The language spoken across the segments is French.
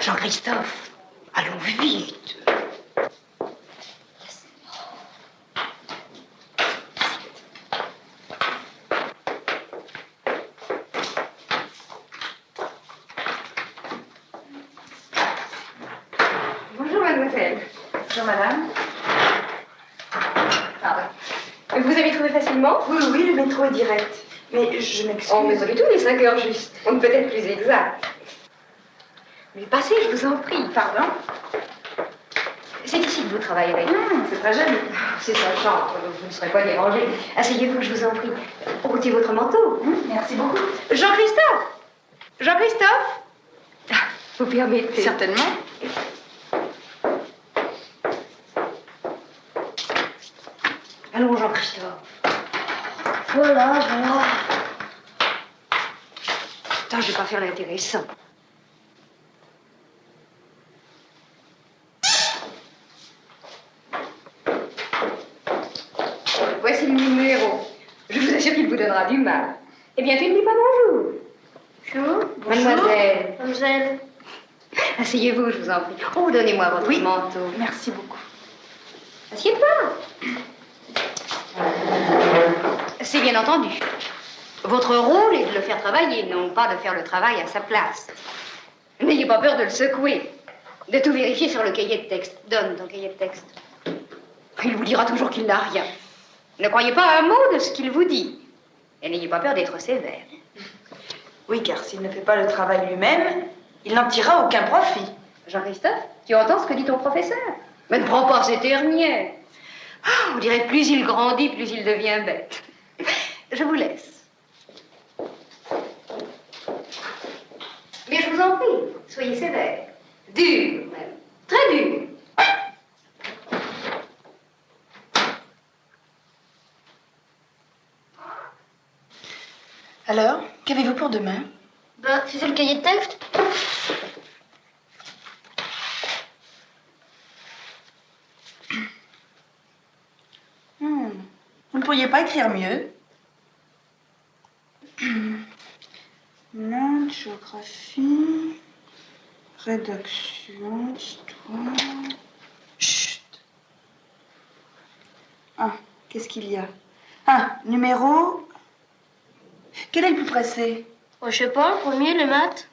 Jean-Christophe, allons vite. Bonjour, mademoiselle. Bonjour, madame. Pardon. Vous avez trouvé facilement? Oui, oui, le métro est direct. Mais je m'excuse. Oh, mais pas du tout, les 5 heures juste. On ne peut être plus exact. Mais passez, je vous en prie. Pardon? C'est ici que vous travaillerez. C'est très joli. C'est sa chambre, vous ne serez pas dérangé. Asseyez-vous, je vous en prie. Ôtez votre manteau. Merci beaucoup. Jean-Christophe! Jean-Christophe! Vous permettez? Certainement. Allons, Jean-Christophe. Voilà. Attends, je vais pas faire l'intéressant. Voici le numéro. Je vous assure qu'il vous donnera du mal. Eh bien, tu ne dis pas bonjour. Bonjour. Mademoiselle. Mademoiselle. Asseyez-vous, je vous en prie. Oh, donnez-moi votre manteau. Merci beaucoup. Assieds-toi. C'est bien entendu. Votre rôle est de le faire travailler, non pas de faire le travail à sa place. N'ayez pas peur de le secouer, de tout vérifier sur le cahier de texte. Donne ton cahier de texte. Il vous dira toujours qu'il n'a rien. Ne croyez pas un mot de ce qu'il vous dit. Et n'ayez pas peur d'être sévère. Oui, car s'il ne fait pas le travail lui-même, il n'en tirera aucun profit. Jean-Christophe, tu entends ce que dit ton professeur? Mais ne prends pas ces terniers. Ah, on dirait que plus il grandit, plus il devient bête. Je vous laisse. Mais je vous en prie, soyez sévère. Dur, même. Très dur. Alors, qu'avez-vous pour demain? Ben, c'est le cahier de texte. Vous ne pourriez pas écrire mieux? Maths, géographie, rédaction, histoire... Chut. Ah, qu'est-ce qu'il y a? Ah, numéro... Quel est le plus pressé? Oh, je sais pas, le premier, les maths.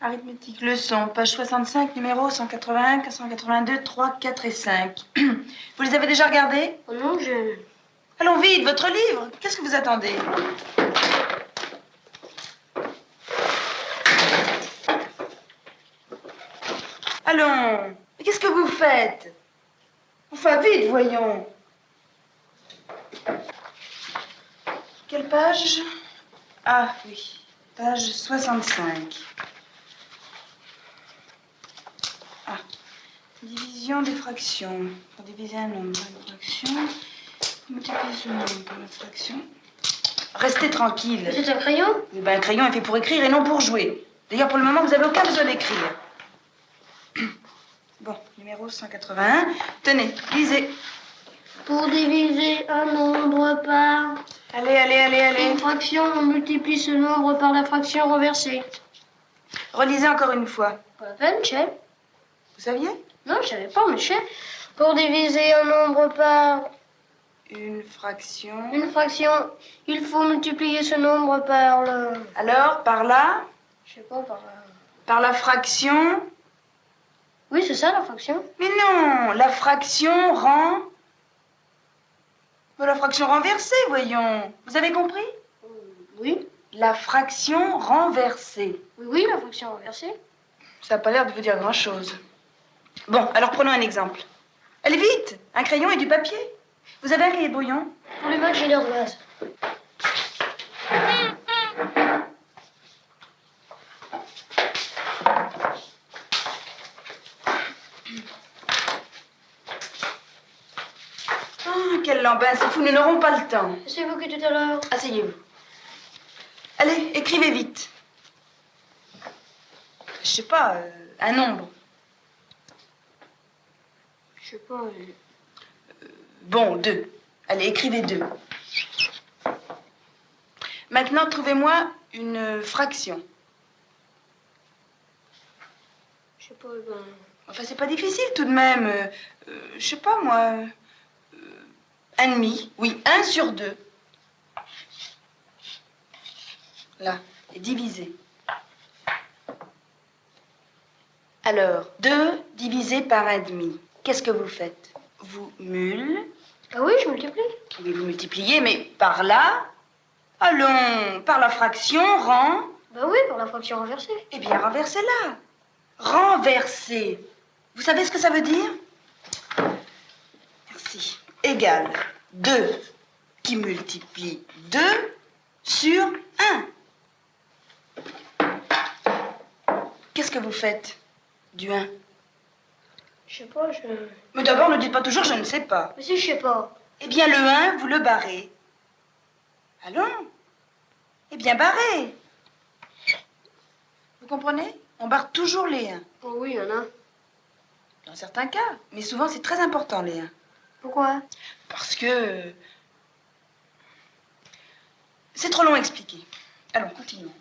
Arithmétique, leçon, page 65, numéro 181, 182, 3, 4 et 5. Vous les avez déjà regardés? Oh non, je... Allons vite, votre livre. Qu'est-ce que vous attendez? Allons. Mais qu'est-ce que vous faites? Enfin, vite, voyons. Quelle page? Ah, oui. Page 65. Ah. Division des fractions. Pour diviser un nombre par une fraction, multiplier ce nombre par la fraction. Restez tranquille. C'est un crayon? Eh ben, un crayon est fait pour écrire et non pour jouer. D'ailleurs, pour le moment, vous n'avez aucun besoin d'écrire. Bon, numéro 181. Tenez, lisez. Pour diviser un nombre par Allez. une fraction, on multiplie ce nombre par la fraction renversée. Relisez encore une fois. Pas la peine, chef. Vous saviez? Non, je savais pas, mais chef. Pour diviser un nombre par Une fraction. une fraction, il faut multiplier ce nombre par le... Alors, par là, Je sais pas, par la... par la fraction. Oui, c'est ça, la fraction. Mais non, la fraction rend... La fraction renversée, voyons. Vous avez compris? Oui. La fraction renversée. Oui, la fraction renversée. Ça n'a pas l'air de vous dire grand-chose. Bon, alors prenons un exemple. Allez vite, un crayon et du papier. Vous avez un cahier de brouillon? Pour les maths, j'ai l'air de base. Oh, quel lambin, c'est fou, nous n'aurons pas le temps. C'est vous qui tout à l'heure. Asseyez-vous. Allez, écrivez vite. Je sais pas, un nombre. Je sais pas. Bon, 2. Allez, écrivez 2. Maintenant, trouvez-moi une fraction. Je sais pas, ben... Enfin, c'est pas difficile tout de même. Je sais pas, moi. 1,5. Oui, 1 sur 2. Là, et divisé. Alors, 2 divisé par 1,5. Qu'est-ce que vous faites? Vous Ah oui, je multiplie. Oui, vous multipliez, mais par là. Allons, par la fraction, rang. Bah oui, pour la fraction renversée. Eh bien, renversez-la. Renverser. Vous savez ce que ça veut dire? Merci. Égal 2 qui multiplie 2 sur 1. Qu'est-ce que vous faites du 1? Je sais pas, Mais d'abord, ne dites pas toujours je ne sais pas. Mais si, je sais pas. Eh bien, le 1, vous le barrez. Allons. Eh bien, barrez. Vous comprenez? On barre toujours les 1. Oh oui, il y en a. Dans certains cas. Mais souvent, c'est très important, les 1. Pourquoi? Parce que... C'est trop long à expliquer. Allons, continuons.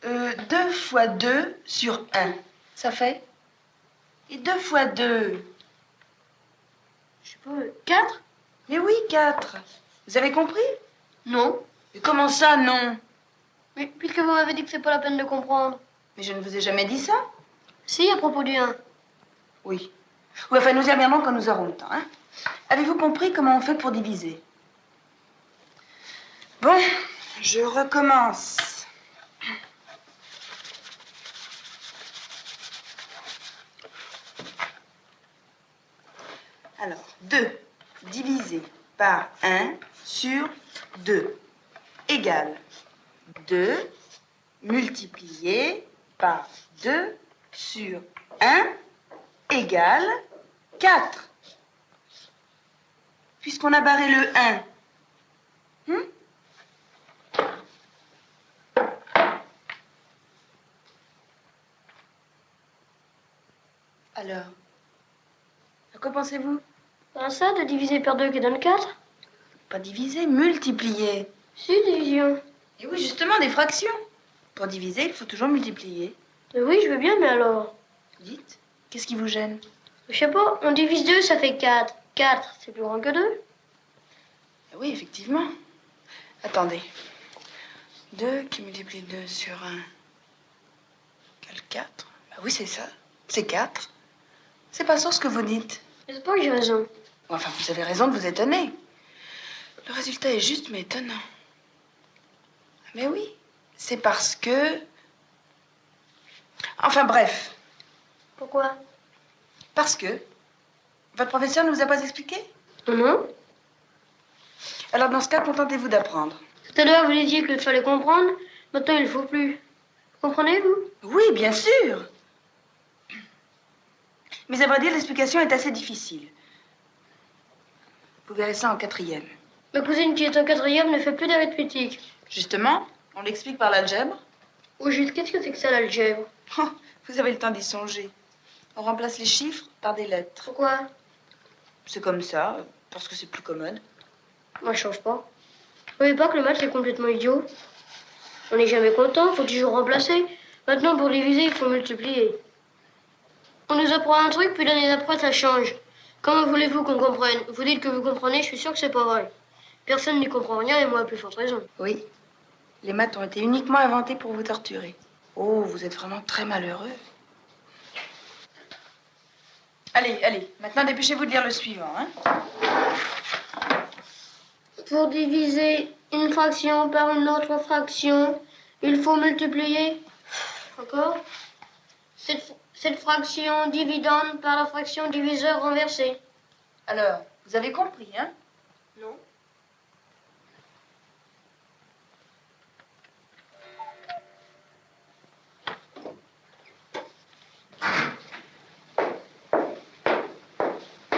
2 fois 2 sur 1, ça fait? Et 2 fois 2? Je sais pas, 4? Mais oui, 4. Vous avez compris? Non. Mais comment ça, non? Mais puisque vous m'avez dit que c'est pas la peine de comprendre. Mais je ne vous ai jamais dit ça. Si, à propos du 1. Oui. Oui, enfin, nous y reviendrons quand nous aurons le temps, hein. Avez-vous compris comment on fait pour diviser? Bon, je recommence. Alors, 2 divisé par 1 sur 2 égale 2 multiplié par 2 sur 1 égale 4. Puisqu'on a barré le 1. Alors, à quoi pensez-vous? Ben ça, de diviser par 2 qui donne 4? Pas diviser, multiplier. Si, division. Et oui, justement, des fractions. Pour diviser, il faut toujours multiplier. Mais oui, je veux bien, mais alors... Dites, qu'est-ce qui vous gêne? Je sais pas, on divise 2, ça fait 4. 4, c'est plus grand que 2. Oui, effectivement. Attendez. 2 qui multiplie 2 sur 1 égale 4. Bah oui, c'est ça. C'est 4. C'est pas ça ce que vous dites. C'est pas que j'ai raison. Enfin, vous avez raison de vous étonner. Le résultat est juste, mais étonnant. Mais oui, c'est parce que... Enfin, bref. Pourquoi? Parce que... Votre professeur ne vous a pas expliqué? Non. Alors, dans ce cas, contentez-vous d'apprendre. Tout à l'heure, vous disiez qu'il fallait comprendre. Maintenant, il ne faut plus. Comprenez-vous? Oui, bien sûr. Mais à vrai dire, l'explication est assez difficile. Vous verrez ça en 4e. Ma cousine qui est en 4e ne fait plus d'arithmétique. Justement, on l'explique par l'algèbre. Au juste, qu'est-ce que c'est que ça, l'algèbre? Oh, vous avez le temps d'y songer. On remplace les chiffres par des lettres. Pourquoi? C'est comme ça, parce que c'est plus commode. Moi, je change pas. Vous voyez pas que le match est complètement idiot? On n'est jamais content, faut toujours remplacer. Maintenant, pour diviser, il faut multiplier. On nous apprend un truc, puis l'année d'après, ça change. Comment voulez-vous qu'on comprenne? Vous dites que vous comprenez, je suis sûre que c'est pas vrai. Personne n'y comprend rien, et moi, à plus forte raison. Oui, les maths ont été uniquement inventées pour vous torturer. Oh, vous êtes vraiment très malheureux. Allez, allez, maintenant dépêchez-vous de lire le suivant, hein. Pour diviser une fraction par une autre fraction, il faut multiplier... Encore? Cette fraction dividende par la fraction diviseur renversée. Alors, vous avez compris, hein? Non.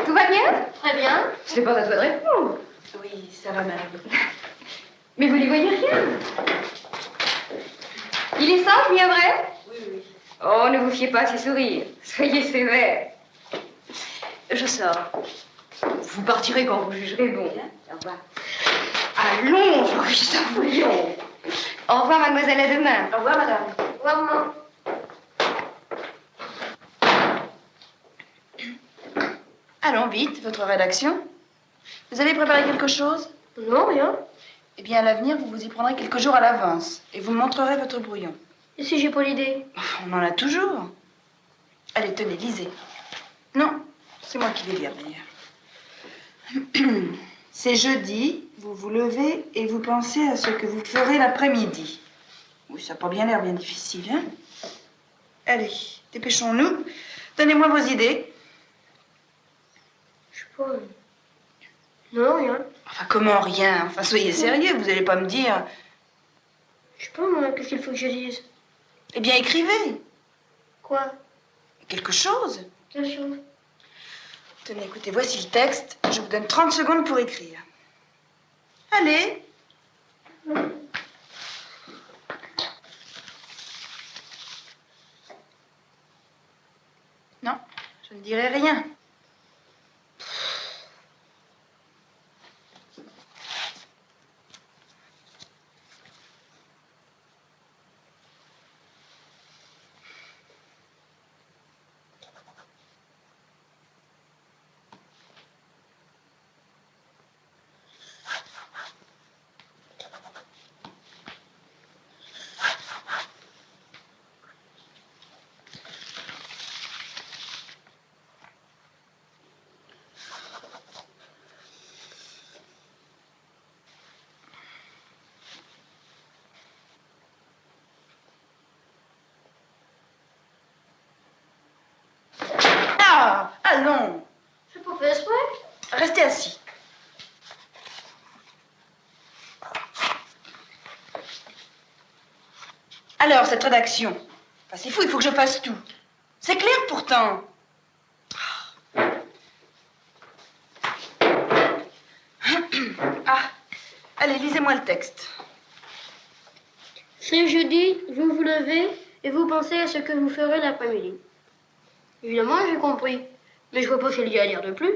Tout va bien? Très bien. C'est pas à toi de répondre. Oui, ça va, madame. Mais vous n'y voyez rien. Il est sage, bien vrai? Oui, oui. Oh, ne vous fiez pas à ses sourires. Soyez sévère. Je sors. Vous partirez quand vous jugerez bon. Au revoir. Allons, Jean-Christophe, voyons. Au revoir, mademoiselle, à demain. Au revoir, madame. Au revoir, maman. Allons, vite, votre rédaction. Vous avez préparé quelque chose? Non, rien. Eh bien, à l'avenir, vous vous y prendrez quelques jours à l'avance et vous me montrerez votre brouillon. Et si j'ai pas l'idée? On en a toujours. Allez, tenez, lisez. Non, c'est moi qui vais lire, d'ailleurs. C'est jeudi, vous vous levez et vous pensez à ce que vous ferez l'après-midi. Oui, ça n'a pas bien l'air bien difficile, hein? Allez, dépêchons-nous. Donnez-moi vos idées. Je sais pas. Non, rien. Enfin, comment rien? Enfin, soyez sérieux, vous n'allez pas me dire... Je sais pas, moi, qu'est-ce qu'il faut que je dise? Eh bien, écrivez. Quoi? Quelque chose. Quelle chose? Tenez, écoutez, voici le texte. Je vous donne 30 secondes pour écrire. Allez. Non, je ne dirai rien. Ah, allons. C'est pas fait exprès. Restez assis. Alors, cette rédaction. Enfin, c'est fou, il faut que je fasse tout. C'est clair pourtant. Ah, allez, lisez-moi le texte. C'est jeudi, vous vous levez et vous pensez à ce que vous ferez l'après-midi. Évidemment, j'ai compris. Mais je vois pas ce qu'il y a à dire de plus.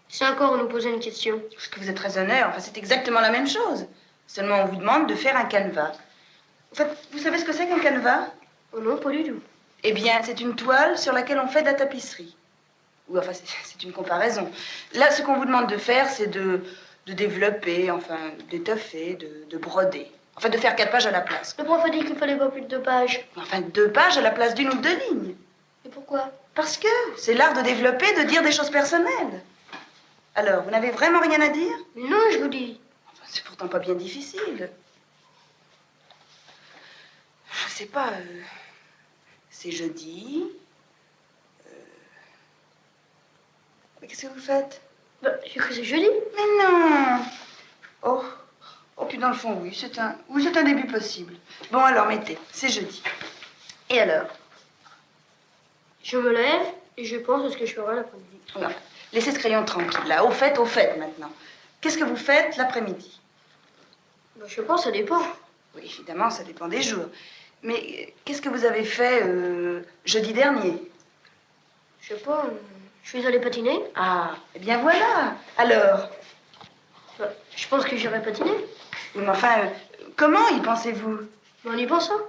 C'est encore nous poser une question. Parce que vous êtes raisonneur, enfin, c'est exactement la même chose. Seulement, on vous demande de faire un canevas. En fait, vous savez ce que c'est qu'un canevas? Oh non, pas du tout. Eh bien, c'est une toile sur laquelle on fait de la tapisserie. Ou enfin, c'est une comparaison. Là, ce qu'on vous demande de faire, c'est de développer, enfin, d'étoffer, de broder. Enfin, de faire 4 pages à la place. Le prof a dit qu'il fallait pas plus de 2 pages. Enfin, 2 pages à la place d'une ou 2 lignes. Et pourquoi? Parce que c'est l'art de développer, de dire des choses personnelles. Alors, vous n'avez vraiment rien à dire? Mais non, je vous dis. Enfin, c'est pourtant pas bien difficile. Je sais pas, c'est jeudi. Mais qu'est-ce que vous faites? Bah, j'ai cru que c'est jeudi. Mais non. Oh, puis dans le fond, oui, c'est un début possible. Bon, alors, mettez, c'est jeudi. Et alors? Je me lève et je pense à ce que je ferai l'après-midi. Non, laissez ce crayon tranquille, là. Au fait, maintenant. Qu'est-ce que vous faites l'après-midi? Bah, je pense, ça dépend. Oui, évidemment, ça dépend des jours. Mais qu'est-ce que vous avez fait jeudi dernier? Je sais pas, je suis allée patiner. Ah, eh bien voilà. Alors? Bah, je pense que j'irai patiner. Oui, mais enfin, comment y pensez-vous? En y pensant.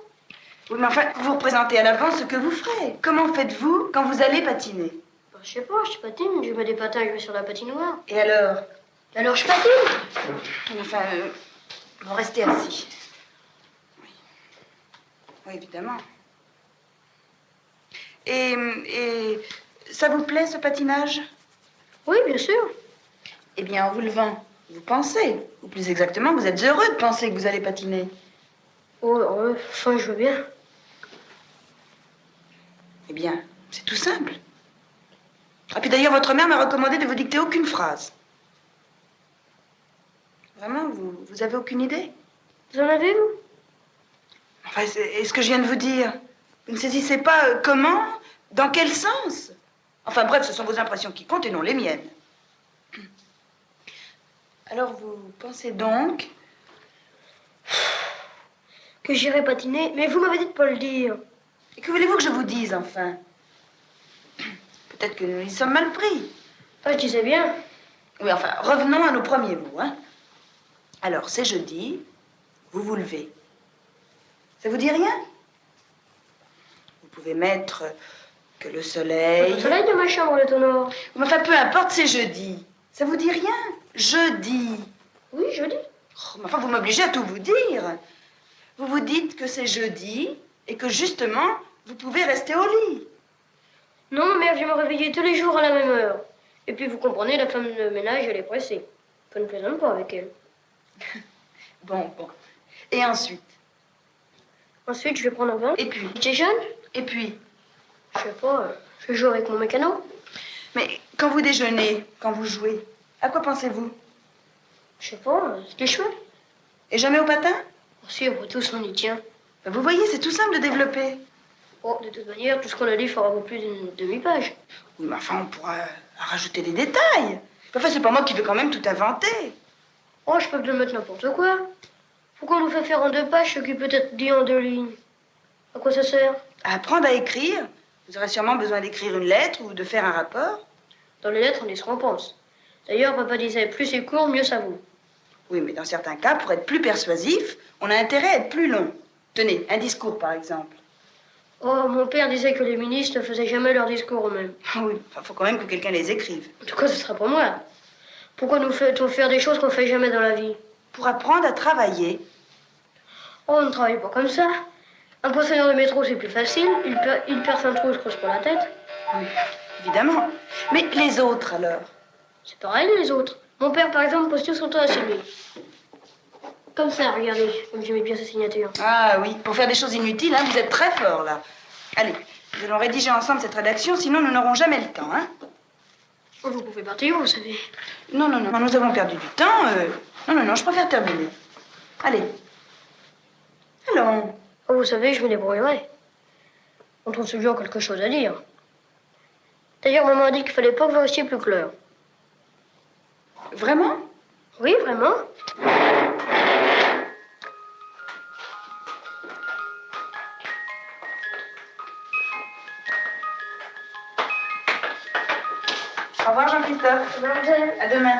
Oui, mais enfin, vous représentez à l'avance ce que vous ferez. Comment faites-vous quand vous allez patiner? Bah, je sais pas, je patine, je mets des patins, je vais sur la patinoire. Et alors? Alors je patine. Enfin, vous restez assis. Oui. Oui, évidemment. Et ça vous plaît, ce patinage? Oui, bien sûr. Eh bien, en vous levant, vous pensez, ou plus exactement, vous êtes heureux de penser que vous allez patiner. Oh, ouais, enfin, je veux bien. Eh bien, c'est tout simple. Ah, puis d'ailleurs, votre mère m'a recommandé de vous dicter aucune phrase. Vraiment, vous avez aucune idée? Vous en avez, vous? Enfin, est-ce que je viens de vous dire? Vous ne saisissez pas comment? Dans quel sens? Enfin bref, ce sont vos impressions qui comptent et non les miennes. Alors, vous pensez donc? Que j'irai patiner, mais vous m'avez dit de pas le dire. Et que voulez-vous que je vous dise, enfin? Peut-être que nous y sommes mal pris. Ah, je disais bien. Oui, enfin, revenons à nos premiers mots, hein. Alors, c'est jeudi, vous vous levez. Ça vous dit rien? Vous pouvez mettre que le soleil... Le soleil dans ma chambre, le tonneau. Mais enfin, peu importe, c'est jeudi. Ça vous dit rien? Jeudi. Oui, jeudi. Oh, mais enfin, vous m'obligez à tout vous dire. Vous vous dites que c'est jeudi et que justement, vous pouvez rester au lit. Non, ma mère vient me réveiller tous les jours à la même heure. Et puis, vous comprenez, la femme de ménage, elle est pressée. Je ne plaisante pas avec elle. Bon. Et ensuite? Ensuite, je vais prendre un bain. Et puis? Je déjeune. Et puis? Je sais pas, je joue avec mon mécano. Mais quand vous déjeunez, quand vous jouez, à quoi pensez-vous? Je sais pas, c'est les cheveux. Et jamais au patin? Oh, si, après tout, on y tient. Ben, vous voyez, c'est tout simple de développer. Oh, de toute manière, tout ce qu'on a dit fera plus d'une demi-page. Oui, mais enfin, on pourra rajouter des détails. Enfin, c'est pas moi qui vais quand même tout inventer. Oh, je peux te mettre n'importe quoi. Pourquoi on nous fait faire en 2 pages ce qui peut être dit en 2 lignes? À quoi ça sert? À apprendre à écrire. Vous aurez sûrement besoin d'écrire une lettre ou de faire un rapport. Dans les lettres, on dit ce qu'on pense. D'ailleurs, papa disait, plus c'est court, mieux ça vaut. Oui, mais dans certains cas, pour être plus persuasif, on a intérêt à être plus long. Tenez, un discours, par exemple. Oh, mon père disait que les ministres ne faisaient jamais leur discours eux-mêmes. Oui, enfin, faut quand même que quelqu'un les écrive. En tout cas, ce sera pour moi. Pourquoi nous fait-on faire des choses qu'on fait jamais dans la vie? Pour apprendre à travailler. Oh, on ne travaille pas comme ça. Un poissonneur de métro, c'est plus facile. Il perce un trou, il se creuse pas la tête. Oui, évidemment. Mais les autres, alors? C'est pareil, les autres. Mon père, par exemple, pose tout son temps à signer. Comme ça, regardez, comme j'aimais bien sa signature. Ah oui, pour faire des choses inutiles, hein, vous êtes très fort, là. Allez, nous allons rédiger ensemble cette rédaction, sinon nous n'aurons jamais le temps, hein. Oh, vous pouvez partir, vous savez. Non, nous avons perdu du temps. Non, je préfère terminer. Allez. Allons. Oh, vous savez, je me débrouillerai. On trouve toujours quelque chose à dire. D'ailleurs, maman a dit qu'il fallait pas que vous restiez plus clair. Vraiment? Oui, vraiment. Au revoir, Jean-Christophe. Mademoiselle. À demain.